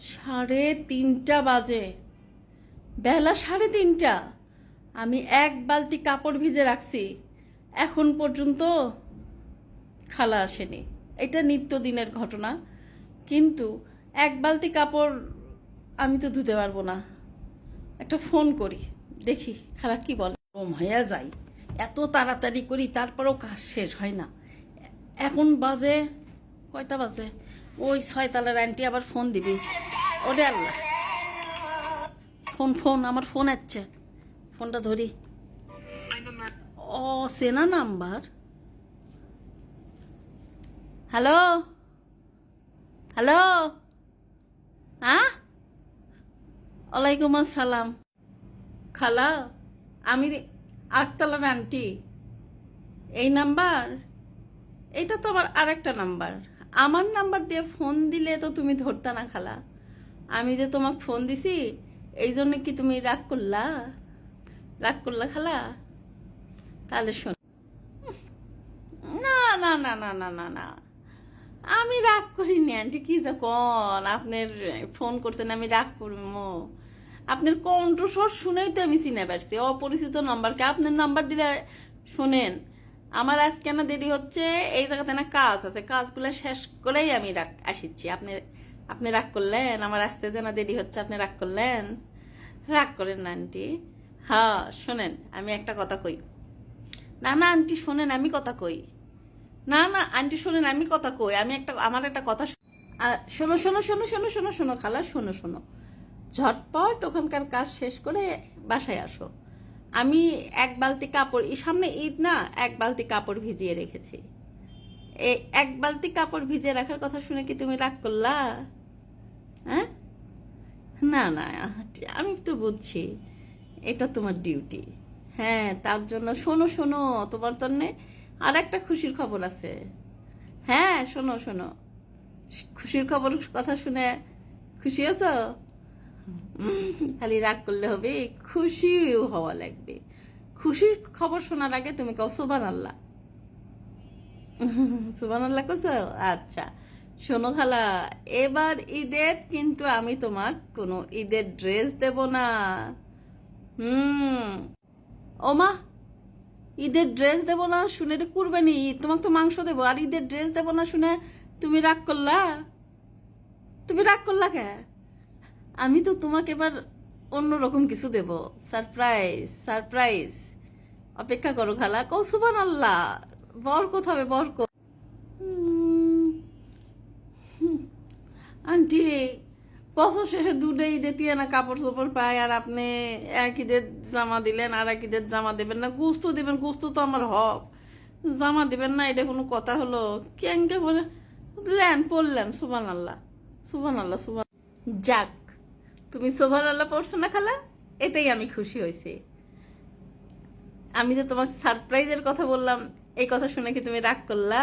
3:30 বাজে, বেলা 3:30। আমি এক বালতি কাপড় ভিজে রাখছি, এখন পর্যন্ত খালা আসেনি। এটা নিত্যদিনের ঘটনা, কিন্তু এক বালতি কাপড় আমি তো ধুতে পারবো না। একটা ফোন করি, দেখি খালা কি বলে। হইয়া যাই, এত তাড়াতাড়ি করি তারপরেও কাজ শেষ হয় না। এখন বাজে কয়টা বাজে? ওই 6 তলার আন্টি আবার ফোন দিবি। ওরে আল্লাহ, ফোন আমার ফোন আসছে, ফোনটা ধরি। ও সেনা নাম্বার। হ্যালো হ্যালো, হ্যাঁ, ওয়ালাইকুম আসসালাম। খালা, আমি 8 তলার আন্টি। এই নাম্বার, এটা তো আমার আরেকটা নাম্বার। আমার নাম্বার দিয়ে ফোন দিলে তো তুমি ধরতা না খালা। আমি যে তোমাকে ফোন দিছি, এই জন্য কি তুমি রাগ করলা? রাগ করলা খালা? তাহলে শোন, না না না না না না না, আমি রাগ করিনি আন্টি। কি যে কন, আপনার ফোন করছেন আমি রাগ করবো? আপনার কণ্ঠস্বর শুনেই তো আমি চিনে পারছি। অপরিচিত নাম্বারকে আপনার নাম্বার দিলে, শোনেন, আমার আজকে না দেরি হচ্ছে, এই জায়গাতে না কাজ আছে, কাজগুলো শেষ করেই আমি আসিচ্ছি। আপনি রাগ করলেন? আমার আসতে যে না দেরি হচ্ছে আপনি রাগ করলেন? রাগ করেন না আন্টি। হ্যাঁ শোনেন, আমি একটা কথা কই। না না আন্টি শোনেন, আমি কথা কই। না না আন্টি শোনেন, আমি কথা কই। আমার একটা কথা শোনো শোনো শোনো শোনো শোনো শোনো খালা, শোনো শোনো, ঝটপট ওখানকার কাজ শেষ করে বাসায় আসো। আমি এক বালতি কাপড়, সামনে ঈদ না, এক বালতি কাপড় ভিজিয়ে রেখেছি। এই এক বালতি কাপড় ভিজিয়ে রাখার কথা শুনে কি তুমি রাগ করলা? হ্যাঁ, না না, আমি তো বুঝছি এটা তোমার ডিউটি। হ্যাঁ, তার জন্য শোনো শোনো, তোমার জন্যে আর একটা খুশির খবর আছে। হ্যাঁ শোনো শোনো, খুশির খবর কথা শুনে খুশি আছো? খালি রাগ করলে হবে? খুশিও হওয়া লাগবে। খুশির খবর শোনার আগে তুমি কও সুবহানাল্লাহ। সুবহানাল্লাহ কইছো? আচ্ছা শোনো খালা, এবার ঈদের কিন্তু আমি তোমাক কোনো ঈদের ড্রেস দেব না। হুম, ওমা, ঈদের ড্রেস দেব না শুনে এটা কুরবানি ঈদ, তোমাকে তো মাংস দেবো, আর ঈদের ড্রেস দেব না শুনে তুমি রাগ করলা? তুমি রাগ করলা কে? আমি তো তোমাকে এবার অন্যরকম কিছু দেব, সারপ্রাইজ সারপ্রাইজ। অপেক্ষা করো খালা, কও সুবহানাল্লাহ। বরকত হবে, বরকত। আন্টি, বছর শেষে দুটো ঈদে দিয়ে না কাপড় চোপড় পায়, আর আপনি এক ঈদের জামা দিলেন আর এক ঈদের জামা দেবেন না? গোস্ত দিবেন, গোস্ত তো আমার হক। জামা দিবেন না, এটা কোনো কথা হলো? কেঙ্কে বলে লেন পড়লেন সুবহানাল্লাহ সুবহানাল্লাহ সুবহান। যাক, তুমি সুবহানাল্লাহ পড়ছো না খালা, এতেই আমি খুশি হয়েছি। আমি যে তোমাকে সারপ্রাইজের কথা বললাম, এই কথা শুনে কি তুমি রাগ করলা?